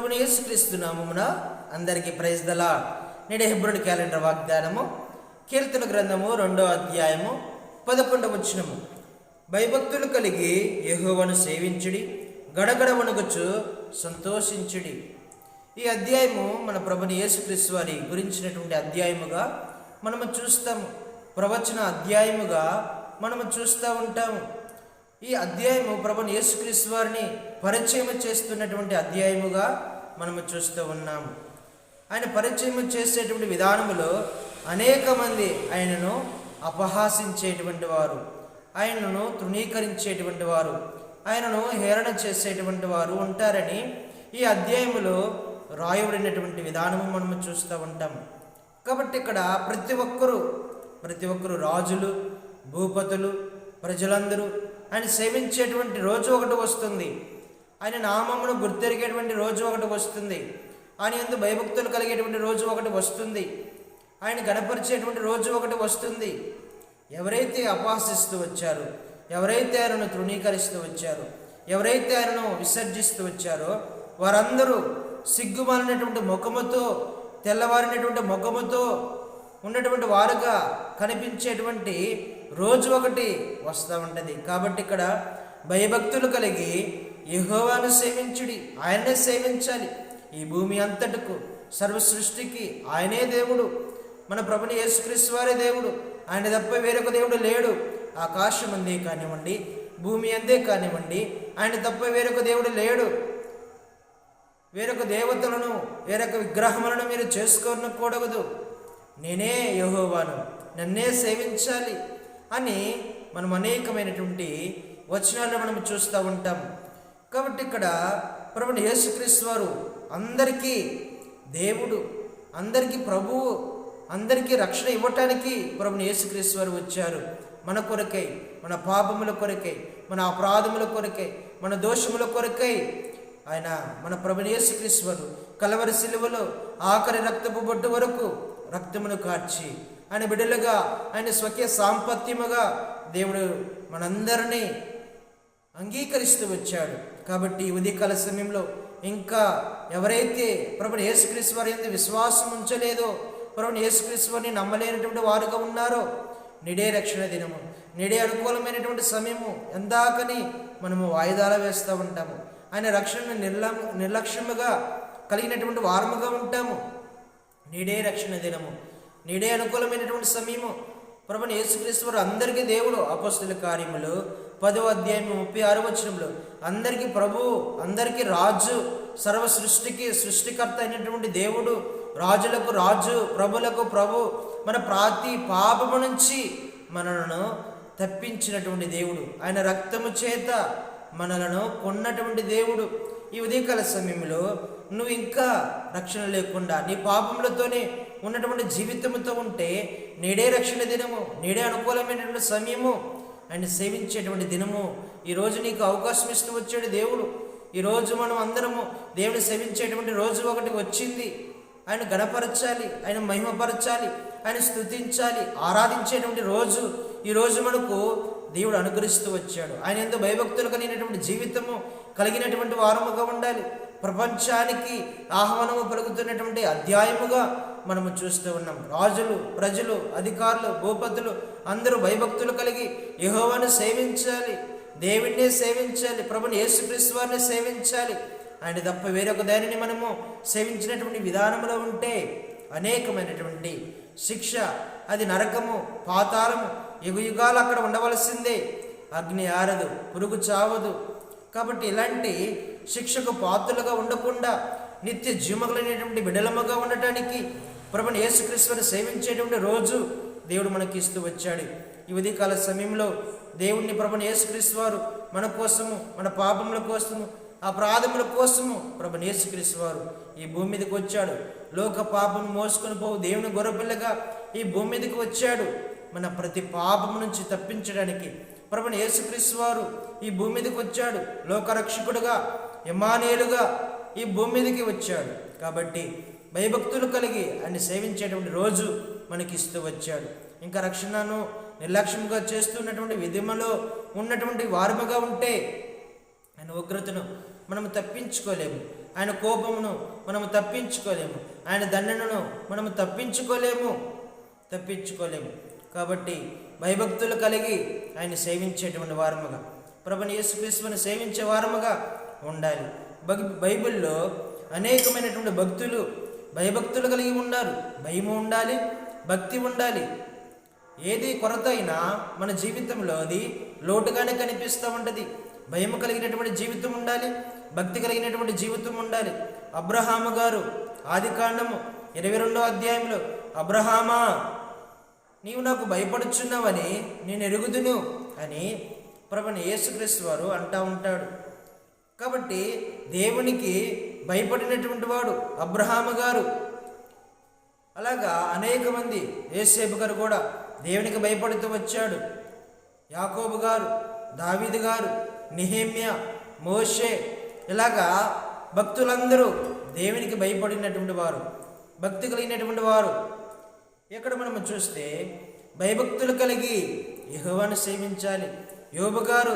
ప్రభుని యేసుక్రీస్తు నామమున అందరికీ ప్రైజ్ ద లార్డ్. నేడు హెబ్రోను క్యాలెండర్ వాగ్దానము కీర్తన గ్రంథము 2వ అధ్యాయము 11వ వచనము. భయభక్తులు కలిగి యెహోవాను సేవించుడి, గడగడ వణుకుచు సంతోషించుడి. ఈ అధ్యాయము మన ప్రభుని యేసుక్రీస్తు వారి గురించినటువంటి అధ్యాయముగా మనము చూస్తాము. ప్రవచన అధ్యాయముగా మనము చూస్తూ ఉంటాము. ఈ అధ్యాయము ప్రభుని యేసుక్రీస్తు వారిని పరిచయం చేస్తున్నటువంటి అధ్యాయముగా మనము చూస్తూ ఉన్నాము. ఆయన పరిచయం చేసేటువంటి విధానములో అనేక మంది ఆయనను అపహాసించేటువంటి వారు, ఆయనను తృణీకరించేటువంటి వారు, ఆయనను హేళన చేసేటువంటి వారు ఉంటారని ఈ అధ్యాయములో రాయబడినటువంటి విధానము మనము చూస్తూ ఉంటాము. కాబట్టి ఇక్కడ ప్రతి ఒక్కరు రాజులు, భూపతులు, ప్రజలందరూ ఆయన సేవించేటువంటి రోజు ఒకటి వస్తుంది. ఆయన నామమును గుర్తెరిగేటువంటి రోజు ఒకటి వస్తుంది. ఆయన యందు భయభక్తులు కలిగేటువంటి రోజు ఒకటి వస్తుంది. ఆయన గణపరిచేటువంటి రోజు ఒకటి వస్తుంది. ఎవరైతే అపహాసిస్తూ వచ్చారో, ఎవరైతే ఆయనను తృణీకరిస్తూ వచ్చారో, ఎవరైతే ఆయనను విసర్జిస్తూ వచ్చారో వారందరూ సిగ్గుమాలినటువంటి ముఖముతో, తెల్లవారినటువంటి ముఖముతో ఉన్నటువంటి వారుగా కనిపించేటువంటి రోజు ఒకటి వస్తూ ఉంటుంది. కాబట్టి ఇక్కడ భయభక్తులు కలిగి యెహోవాను సేవించుడి, ఆయనే సేవించాలి. ఈ భూమి అంతటకు, సర్వ సృష్టికి ఆయనే దేవుడు. మన ప్రభుని యేసుక్రీస్తు వారే దేవుడు. ఆయన తప్ప వేరొక దేవుడు లేడు. ఆకాశం అందే కానివ్వండి, భూమి అందే కానివ్వండి, ఆయన తప్ప వేరొక దేవుడు లేడు. వేరొక దేవతలను, వేరొక విగ్రహములను మీరు చేసుకోనకూడదు. నేనే యెహోవాను, నన్నే సేవించాలి అని మనం అనేకమైనటువంటి వచనాలను మనం చూస్తూ ఉంటాం. కాబట్టి ఇక్కడ ప్రభుని యేసుక్రీస్తు వారు అందరికీ దేవుడు, అందరికీ ప్రభువు, అందరికీ రక్షణ ఇవ్వటానికి ప్రభుని యేసుక్రీస్తు వారు వచ్చారు. మన కొరకై, మన పాపముల కొరకై, మన అపరాధముల కొరకై, మన దోషముల కొరకై ఆయన మన ప్రభుని యేసుక్రీస్తు వారు కలవరి సిలువలో ఆఖరి రక్తపు బొట్టు వరకు రక్తమును కార్చి ఆయన బిడ్డలుగా, ఆయన స్వకీయ సాంపత్యముగా దేవుడు మనందరినీ అంగీకరిస్తూ వచ్చాడు. కాబట్టి ఉదయకాల సమయంలో ఇంకా ఎవరైతే ప్రభుని యేసుక్రీస్తు వారి యందు విశ్వాసం ఉంచలేదో, ప్రభుని యేసుక్రీస్తు వారిని నమ్మలేనటువంటి వారుగా ఉన్నారో, నిడే రక్షణ దినము, నిడే అనుకూలమైనటువంటి సమయము ఎందాకని మనము వాయిదాలు వేస్తూ ఉంటాము. ఆయన రక్షణను నిర్లక్ష్యముగా కలిగినటువంటి వారముగా ఉంటాము. నిడే రక్షణ దినము, నిడే అనుకూలమైనటువంటి సమయము. ప్రభుని యేసుక్రీస్తు వారు అందరికీ దేవుడు. అపొస్తలుల కార్యములు 10వ అధ్యాయము 36వ వచనంలో అందరికీ ప్రభువు, అందరికీ రాజు, సర్వ సృష్టికి సృష్టికర్త అయినటువంటి దేవుడు, రాజులకు రాజు, ప్రభులకు ప్రభు, మన ప్రతి పాపము నుంచి మనలను తప్పించినటువంటి దేవుడు, ఆయన రక్తము చేత మనలను కొన్నటువంటి దేవుడు. ఈ ఉదయకాల సమయంలో నువ్వు ఇంకా రక్షణ లేకుండా నీ పాపములతోనే ఉన్నటువంటి జీవితంతో ఉంటే నేడే రక్షణ దినము, నేడే అనుకూలమైనటువంటి సమయము, ఆయన సేవించేటువంటి దినము. ఈరోజు నీకు అవకాశం ఇస్తూ వచ్చాడు దేవుడు. ఈరోజు మనం అందరము దేవుని సేవించేటువంటి రోజు ఒకటి వచ్చింది. ఆయన గణపరచాలి, ఆయన మహిమపరచాలి, ఆయన స్తుతించాలి, ఆరాధించేటువంటి రోజు ఈరోజు మనకు దేవుడు అనుగ్రహిస్తూ వచ్చాడు. ఆయన ఎంతో భయభక్తులు కలిగినటువంటి జీవితము కలిగినటువంటి వారముగా ఉండాలి. ప్రపంచానికి ఆహ్వానము పలుకుతున్నటువంటి అధ్యాయముగా మనము చూస్తూ ఉన్నాం. రాజులు, ప్రజలు, అధికారులు, భూపతులు అందరూ భయభక్తులు కలిగి యెహోవాను సేవించాలి, దేవుణ్ణే సేవించాలి, ప్రభుని యేసుక్రీస్తు వారిని సేవించాలి. ఆయన తప్ప వేరొక దానిని మనము సేవించినటువంటి విధానంలో ఉంటే అనేకమైనటువంటి శిక్ష, అది నరకము, పాతాళము, యుగయుగాలు అక్కడ ఉండవలసిందే. అగ్ని ఆరదు, పురుగు చావదు. కాబట్టి ఇలాంటి శిక్షకు పాత్రలుగా ఉండకుండా నిత్య జీవములైనటువంటి బిడలముగా ఉండటానికి ప్రభుని యేసుక్రీస్తుని సేవించేటువంటి రోజు దేవుడు మనకి ఇస్తూ వచ్చాడు. ఈ ఉదయకాల సమయంలో దేవుడిని ప్రభుని యేసుక్రీస్తు వారు మన కోసము, మన పాపముల కోసము, అపరాధముల కోసము ప్రభుని యేసుక్రీస్తు వారు ఈ భూమి మీదకి వచ్చాడు. లోక పాపము మోసుకొని పోవు దేవుని గొర్రెపిల్లగా ఈ భూమి మీదకి వచ్చాడు. మన ప్రతి పాపము నుంచి తప్పించడానికి ప్రభుని యేసుక్రీస్తు వారు ఈ భూమి మీదకి వచ్చాడు. లోకరక్షకుడుగా, ఇమ్మానుయేలుగా ఈ భూమి మీదకి వచ్చాడు. కాబట్టి భయభక్తులు కలిగి ఆయన సేవించేటువంటి రోజు మనకి ఇస్తూ వచ్చాడు. ఇంకా రక్షణను నిర్లక్ష్యంగా చేస్తున్నటువంటి విధిమలో ఉన్నటువంటి వారముగా ఉంటే ఆయన ఉగ్రతను మనం తప్పించుకోలేము. ఆయన కోపమును మనము తప్పించుకోలేము, ఆయన దండనను మనము తప్పించుకోలేము. కాబట్టి భయభక్తులు కలిగి ఆయన సేవించేటువంటి వారముగా, ప్రభుని యేసుక్రీస్తుని సేవించే వారముగా ఉండాలి. బైబిల్లో అనేకమైనటువంటి భయభక్తులు కలిగి ఉన్నారు. భయము ఉండాలి, భక్తి ఉండాలి. ఏది కొరత అయినా మన జీవితంలో అది లోటుగానే కనిపిస్తూ ఉంటుంది. భయము కలిగినటువంటి జీవితం ఉండాలి, భక్తి కలిగినటువంటి జీవితం ఉండాలి. అబ్రహాము గారు ఆదికాండము 22వ అధ్యాయంలో, అబ్రహామా నీవు నాకు భయపడుచున్నావని నేను ఎరుగుదును అని ప్రభుని యేసుక్రీస్తు వారు అంటూ ఉంటాడు. కాబట్టి దేవునికి భయపడినటువంటి వాడు అబ్రహాము గారు. అలాగా అనేక మంది, యోసేపు గారు కూడా దేవునికి భయపడుతూ వచ్చాడు. యాకోబు గారు, దావీదు గారు, నెహెమ్యా, మోషే, ఇలాగా భక్తులందరూ దేవునికి భయపడినటువంటి వారు, భక్తి కలిగినటువంటి వారు. ఇక్కడ మనము చూస్తే భయభక్తులు కలిగి యెహోవాను సేవించాలి. యోబు గారు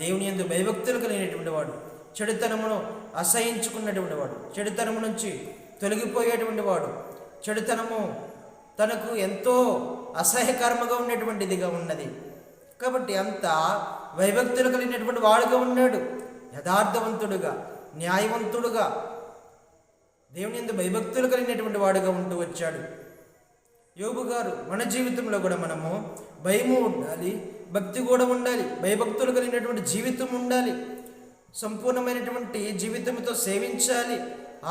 దేవుని యందు భయభక్తులు కలిగినటువంటి వాడు, చెడుతనమును అసహించుకున్నటువంటి వాడు, చెడుతనము నుంచి తొలగిపోయేటువంటి వాడు. చెడుతనము తనకు ఎంతో అసహ్యకరముగా ఉన్నటువంటిదిగా ఉన్నది. కాబట్టి అంత భయభక్తులు కలిగినటువంటి వాడుగా ఉన్నాడు. యథార్థవంతుడుగా, న్యాయవంతుడుగా, దేవుని యందు భయభక్తులు కలిగినటువంటి వాడుగా ఉంటూ వచ్చాడు యోబు గారు. మన జీవితంలో కూడా మనము భయము ఉండాలి, భక్తి కూడా ఉండాలి, భయభక్తులు కలిగినటువంటి జీవితం ఉండాలి. సంపూర్ణమైనటువంటి జీవితంతో సేవించాలి,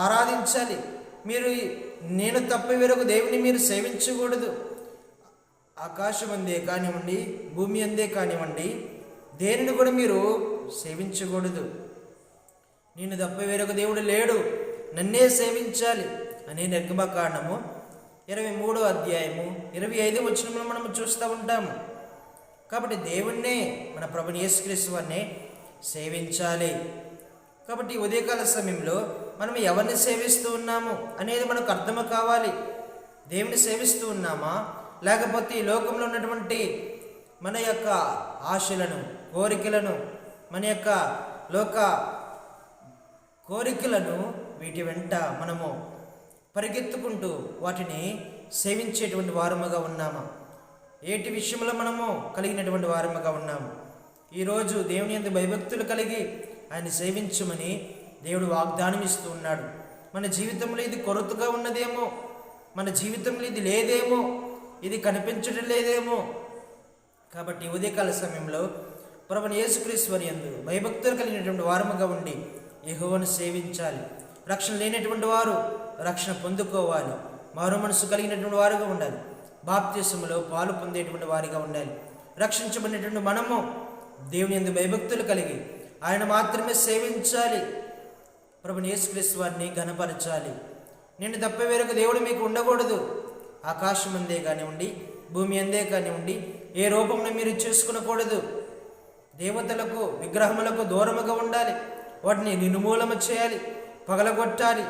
ఆరాధించాలి. నేను తప్ప వేరొక దేవుని మీరు సేవించకూడదు. ఆకాశం అందే కానివ్వండి, భూమి అందే కానివ్వండి, దేనిని కూడా మీరు సేవించకూడదు. నేను తప్ప వేరొక దేవుడు లేడు, నన్నే సేవించాలి అనే నిర్గమకాండము 23వ అధ్యాయము 25వ వచనంలో మనము చూస్తూ ఉంటాము. కాబట్టి దేవుణ్ణే, మన ప్రభుని యేసుక్రీస్తు వారిని సేవించాలి. కాబట్టి ఉదయకాల సమయంలో మనం ఎవరిని సేవిస్తూ ఉన్నాము అనేది మనకు అర్థం కావాలి. దేవుని సేవిస్తూ ఉన్నామా, లేకపోతే ఈ లోకంలో ఉన్నటువంటి మన యొక్క ఆశలను, కోరికలను, మన యొక్క లోక కోరికలను వీటి వెంట మనము పరిగెత్తుకుంటూ వాటిని సేవించేటువంటి వారముగా ఉన్నామా? ఏటి విషయంలో మనము కలిగినటువంటి వారముగా ఉన్నాము? ఈరోజు దేవుని యందు భయభక్తులు కలిగి ఆయన సేవించమని దేవుడు వాగ్దానం ఇస్తూ ఉన్నాడు. మన జీవితంలో ఇది కొరతగా ఉన్నదేమో, మన జీవితంలో ఇది లేదేమో, ఇది కనిపించడం లేదేమో. కాబట్టి ఉదయకాల సమయంలో ప్రభుని యేసుక్రీస్తు వారి యందు భయభక్తులు కలిగినటువంటి వారముగా ఉండి యెహోవాను సేవించాలి. రక్షణ లేనటువంటి వారు రక్షణ పొందుకోవాలి. మారు మనసు కలిగినటువంటి వారుగా ఉండాలి. బాప్తిసములో పాలు పొందేటువంటి వారిగా ఉండాలి. రక్షించబడినటువంటి మనము దేవుని యందు భయభక్తులు కలిగి ఆయన మాత్రమే సేవించాలి. ప్రభుని యేసుక్రీస్తు వారిని ఘనపరచాలి. నేను తప్ప వేరొక దేవుడు మీకు ఉండకూడదు. ఆకాశం అందే కానివ్వండి, భూమి అందే కానివ్వండి, ఏ రూపంలో మీరు చేసుకునకూడదు. దేవతలకు, విగ్రహములకు దూరముగా ఉండాలి. వాటిని నిర్మూలన చేయాలి, పగలగొట్టాలి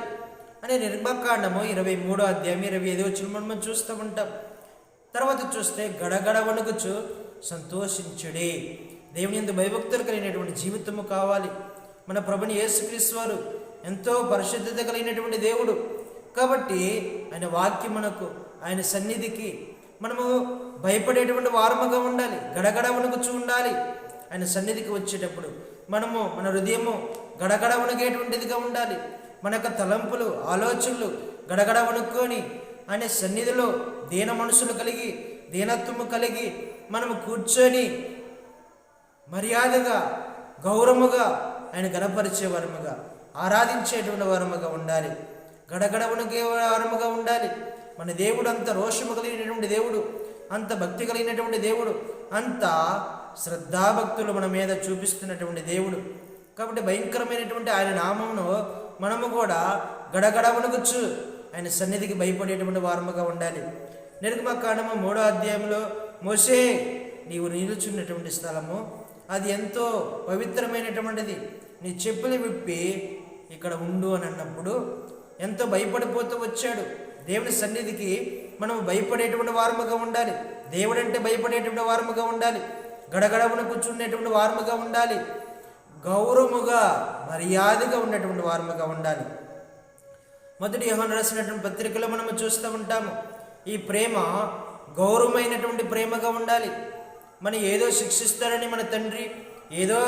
అనే నిర్గమకాండము 23వ అధ్యాయం 25వ వచనం మనం చూస్తూ ఉంటాం. తర్వాత చూస్తే గడగడ వణుకుచు సంతోషించుడి. దేవుని యందు భయభక్తులు కలిగినటువంటి జీవితము కావాలి. మన ప్రభుని యేసుక్రీస్తు వారు ఎంతో పరిశుద్ధత కలిగినటువంటి దేవుడు. కాబట్టి ఆయన వాక్యమునకు, ఆయన సన్నిధికి మనము భయపడేటువంటి వారముగా ఉండాలి. గడగడ వణుకుచు ఉండాలి. ఆయన సన్నిధికి వచ్చేటప్పుడు మనము మన హృదయము గడగడ వణిగేటువంటిదిగా ఉండాలి. మన యొక్క తలంపులు, ఆలోచనలు గడగడ వణుక్కొని ఆయన సన్నిధిలో దీన మనసులు కలిగి, దీనత్వము కలిగి మనము కూర్చొని మర్యాదగా, గౌరవముగా ఆయన గణపరిచే వరముగా, ఆరాధించేటువంటి వరముగా ఉండాలి. గడగడ వణిగే వరముగా ఉండాలి. మన దేవుడు అంత రోషము కలిగినటువంటి దేవుడు, అంత భక్తి కలిగినటువంటి దేవుడు, అంత శ్రద్ధాభక్తులు మన మీద చూపిస్తున్నటువంటి దేవుడు. కాబట్టి భయంకరమైనటువంటి ఆయన నామమును మనము కూడా గడగడ వణుకుచు ఆయన సన్నిధికి భయపడేటువంటి వారముగా ఉండాలి. నిర్గమకాండము 3వ అధ్యాయంలో మోషే నీవు నిలుచున్నటువంటి స్థలము అది ఎంతో పవిత్రమైనటువంటిది, నీ చెప్పులు విప్పి ఇక్కడ ఉండు అని అన్నప్పుడు ఎంతో భయపడిపోతూ వచ్చాడు. దేవుని సన్నిధికి మనం భయపడేటువంటి వారముగా ఉండాలి. దేవుడంటే భయపడేటువంటి వారముగా ఉండాలి. గడగడమున కూర్చునేటువంటి వారముగా ఉండాలి. గౌరవముగా మర్యాదగా ఉన్నటువంటి వారముగా ఉండాలి. మొదటి యోహాను రాసినటువంటి పత్రికలో మనము చూస్తూ ఉంటాము, ఈ ప్రేమ గౌరవమైనటువంటి ప్రేమగా ఉండాలి. మనం ఏదో శిక్షిస్తాడని మన తండ్రి, ఏదో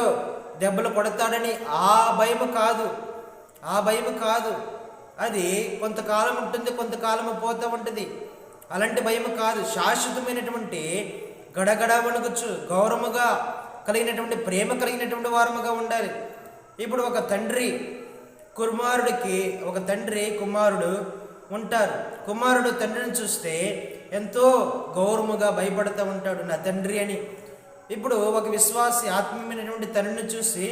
దెబ్బలు కొడతాడని ఆ భయం కాదు. అది కొంతకాలం ఉంటుంది, కొంతకాలము పోతూ ఉంటుంది. అలాంటి భయం కాదు. శాశ్వతమైనటువంటి గడగడ వణుకుచు గౌరవముగా కలిగినటువంటి ప్రేమ కలిగినటువంటి వారముగా ఉండాలి. ఇప్పుడు ఒక తండ్రి కుమారుడు ఉంటారు. కుమారుడు తండ్రిని చూస్తే ఎంతో గౌరవముగా భయపడుతూ ఉంటాడు, నా తండ్రి అని. ఇప్పుడు ఒక విశ్వాసి ఆత్మీయమైనటువంటి తండ్రిని చూసి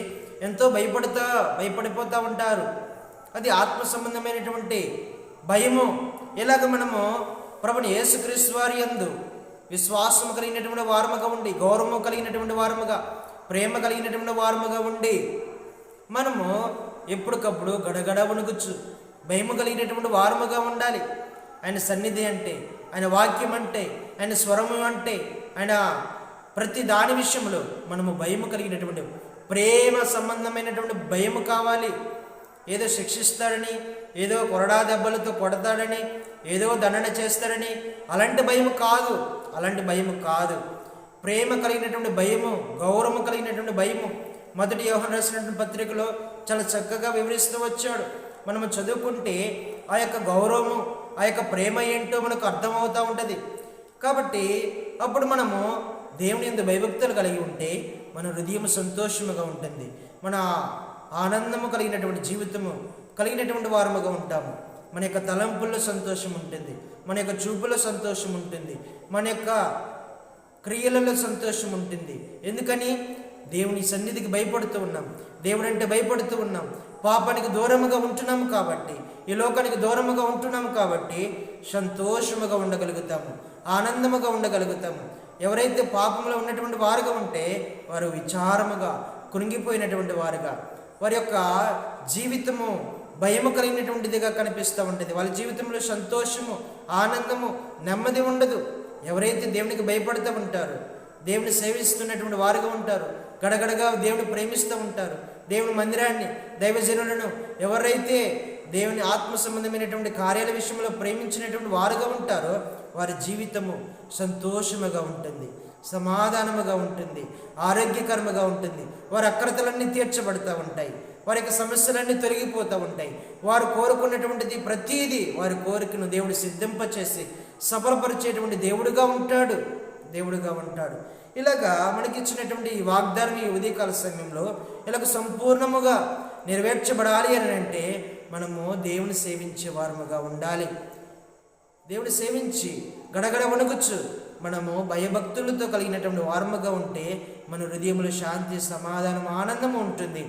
ఎంతో భయపడిపోతూ ఉంటారు. అది ఆత్మ సంబంధమైనటువంటి భయము. ఇలాగ మనము ప్రభుని యేసుక్రీస్తు వారి యందు విశ్వాసము కలిగినటువంటి వారముగా ఉండి, గౌరవము కలిగినటువంటి వారముగా, ప్రేమ కలిగినటువంటి వారముగా ఉండి, మనము ఎప్పటికప్పుడు గడగడ వణుకుచు భయము కలిగినటువంటి వారముగా ఉండాలి. ఆయన సన్నిధి అంటే, ఆయన వాక్యం అంటే, ఆయన స్వరము అంటే, ఆయన ప్రతి దాని విషయంలో మనము భయము కలిగినటువంటి ప్రేమ సంబంధమైనటువంటి భయము కావాలి. ఏదో శిక్షిస్తాడని, ఏదో కొరడా దెబ్బలతో కొడతాడని, ఏదో దండన చేస్తాడని అలాంటి భయము కాదు. ప్రేమ కలిగినటువంటి భయము, గౌరవము కలిగినటువంటి భయము మొదటి యోహాను రాసినటువంటి పత్రికలో చాలా చక్కగా వివరిస్తూ వచ్చాడు. మనము చదువుకుంటే ఆ యొక్క గౌరవము, ఆ యొక్క ప్రేమ ఏంటో మనకు అర్థమవుతూ ఉంటుంది. కాబట్టి అప్పుడు మనము దేవుని యందు భయభక్తులు కలిగి ఉంటే మన హృదయం సంతోషముగా ఉంటుంది, మన ఆనందము కలిగినటువంటి జీవితము కలిగినటువంటి వారముగా ఉంటాము. మన యొక్క తలంపుల్లో సంతోషం ఉంటుంది, మన యొక్క చూపులో సంతోషం ఉంటుంది, మన యొక్క క్రియలలో సంతోషం ఉంటుంది. ఎందుకని? దేవుని సన్నిధికి భయపడుతూ ఉన్నాం, దేవుడంటే భయపడుతూ ఉన్నాం, పాపానికి దూరముగా ఉంటున్నాము కాబట్టి, ఈ లోకానికి దూరముగా ఉంటున్నాము కాబట్టి సంతోషముగా ఉండగలుగుతాము, ఆనందముగా ఉండగలుగుతాము. ఎవరైతే పాపంలో ఉన్నటువంటి వారుగా ఉంటే వారు విచారముగా కృంగిపోయినటువంటి వారుగా, వారి యొక్క జీవితము భయము కలిగినటువంటిదిగా కనిపిస్తూ ఉంటుంది. వాళ్ళ జీవితంలో సంతోషము, ఆనందము, నెమ్మది ఉండదు. ఎవరైతే దేవునికి భయపడుతూ ఉంటారో, దేవుని సేవిస్తున్నటువంటి వారుగా ఉంటారు, గడగడగా దేవుని ప్రేమిస్తూ ఉంటారు, దేవుని మందిరాన్ని, దైవజనులను ఎవరైతే దేవుని ఆత్మ సంబంధమైనటువంటి కార్యాల విషయంలో ప్రేమించినటువంటి వారుగా ఉంటారో వారి జీవితము సంతోషముగా ఉంటుంది, సమాధానముగా ఉంటుంది, ఆరోగ్యకరముగా ఉంటుంది. వారి అక్రతలన్నీ తీర్చబడుతూ ఉంటాయి, వారి యొక్క సమస్యలన్నీ తొలగిపోతూ ఉంటాయి. వారు కోరుకున్నటువంటిది ప్రతీది వారి కోరికను దేవుడు సిద్ధింపచేసి సఫలపరిచేటువంటి దేవుడుగా ఉంటాడు. ఇలాగా మనకిచ్చినటువంటి ఈ వాగ్దానం ఈ ఉదయకాల సమయంలో ఇలాగ సంపూర్ణముగా నెరవేర్చబడాలి అని అంటే మనము దేవుని సేవించే వారముగా ఉండాలి. దేవుని సేవించి గడగడ వణుకుచు మనము భయభక్తులతో కలిగినటువంటి వారముగా ఉంటే మన హృదయంలో శాంతి, సమాధానం, ఆనందము ఉంటుంది.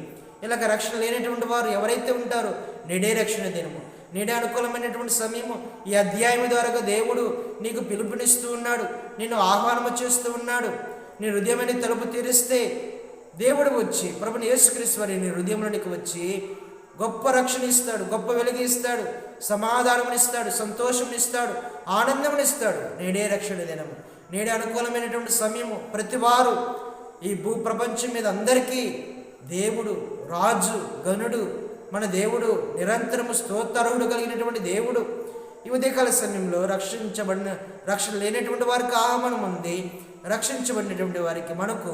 ఇలాగ రక్షణ లేనటువంటి వారు ఎవరైతే ఉంటారో నేడే రక్షణ దినము, నేడే అనుకూలమైనటువంటి సమయము. ఈ అధ్యాయం ద్వారా దేవుడు నీకు పిలుపునిస్తూ ఉన్నాడు, నిన్ను ఆహ్వానము చేస్తూ ఉన్నాడు. నీ హృదయమైన తలుపు తెరిస్తే దేవుడు వచ్చి, ప్రభుని యేసుక్రీస్తు వారి నీ హృదయంలోనికి వచ్చి గొప్ప రక్షణ ఇస్తాడు, గొప్ప వెలుగు ఇస్తాడు, సమాధానమునిస్తాడు, సంతోషమునిస్తాడు, ఆనందమునిస్తాడు. నేడే రక్షణ దినము, నేడే అనుకూలమైనటువంటి సమయము. ప్రతివారు ఈ భూ ప్రపంచం మీద అందరికీ దేవుడు రాజు, గనుడు, మన దేవుడు నిరంతరము స్తోత్రార్హుడు కలిగినటువంటి దేవుడు. ఈ ఉదయకాల సమయంలో రక్షణ లేనటువంటి వారికి ఆహ్వానం ఉంది, రక్షించబడినటువంటి వారికి మనకు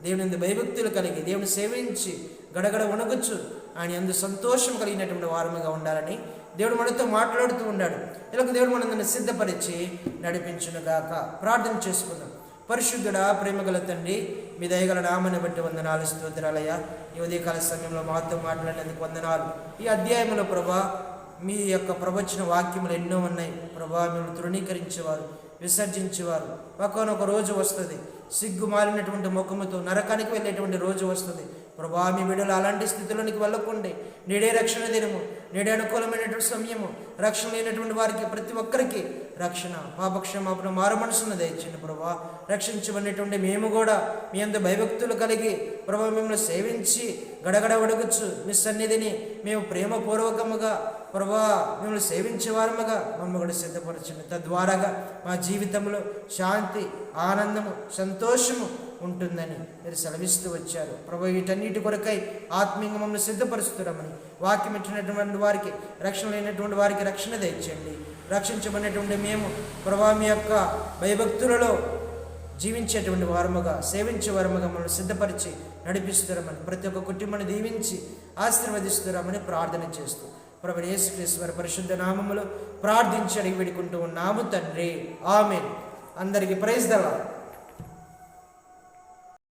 దేవుని భయభక్తులు కలిగి దేవుని సేవించి గడగడ వణుకుచు ఆయన అందు సంతోషం కలిగినటువంటి వారముగా ఉండాలని దేవుడు మనతో మాట్లాడుతూ ఉన్నాడు. ఇలా దేవుడు మనందరిని సిద్ధపరిచి నడిపించునుగాక. ప్రార్థన చేసుకుందాం. పరిశుద్ధుడా, ప్రేమగల తండ్రి, మీ దయగల నామాన్ని బట్టి వందనాలు, స్తోత్రాలయ్యా. ఈ ఉదయకాల సమయంలో మాతో మాట్లాడినందుకు వందనాలు. ఈ అధ్యాయంలో ప్రభా మీ యొక్క ప్రవచన వాక్యములు ఎన్నో ఉన్నాయి ప్రభా. మిమ్మల్ని తృణీకరించేవారు, విసర్జించేవారు ఒకనొక రోజు వస్తుంది, సిగ్గు మారినటువంటి ముఖముతో నరకానికి వెళ్ళేటువంటి రోజు వస్తుంది ప్రభా. మీ బిడ్డలు అలాంటి స్థితిలోనికి వెళ్ళకుండే నేడే రక్షణ దినము, నేడే అనుకూలమైనటువంటి సమయము. రక్షణ లేనటువంటి వారికి ప్రతి ఒక్కరికి రక్షణ, పాపక్షమాపణ, మారు మనసును దయచేయండి ప్రభా. రక్షించబడినటువంటి మేము కూడా మీ అంత భయభక్తులు కలిగి ప్రభా మిమ్మల్ని సేవించి గడగడ వడుగుచ్చు మీ సన్నిధిని మేము ప్రేమపూర్వకముగా ప్రభువా మిమ్మల్ని సేవించే వారముగా మమ్మల్ని కూడా సిద్ధపరచండి. తద్వారాగా మా జీవితంలో శాంతి, ఆనందము, సంతోషము ఉంటుందని మీరు సెలవిస్తూ వచ్చారు. ప్రభు వీటన్నిటి కొరకై ఆత్మీయంగా మమ్మల్ని సిద్ధపరుస్తున్నామని, వాక్యం ఇచ్చినటువంటి వారికి, రక్షణ లేనటువంటి వారికి రక్షణ తెచ్చండి. రక్షించబడినటువంటి మేము ప్రభు మీ యొక్క భయభక్తులలో జీవించేటువంటి వారముగా, సేవించే వారముగా మమ్మల్ని సిద్ధపరిచి నడిపిస్తున్నామని, ప్రతి ఒక్క కుటుంబాన్ని దీవించి ఆశీర్వదిస్తున్నామని ప్రార్థన చేస్తూ ప్రభు యేసుక్రీస్తు వారి పరిశుద్ధ నామములో ప్రార్థించి అడిగి వేడుకుంటూ ఉన్నాము తండ్రి. ఆమేన్. అందరికీ ప్రైజ్ ది లార్డ్.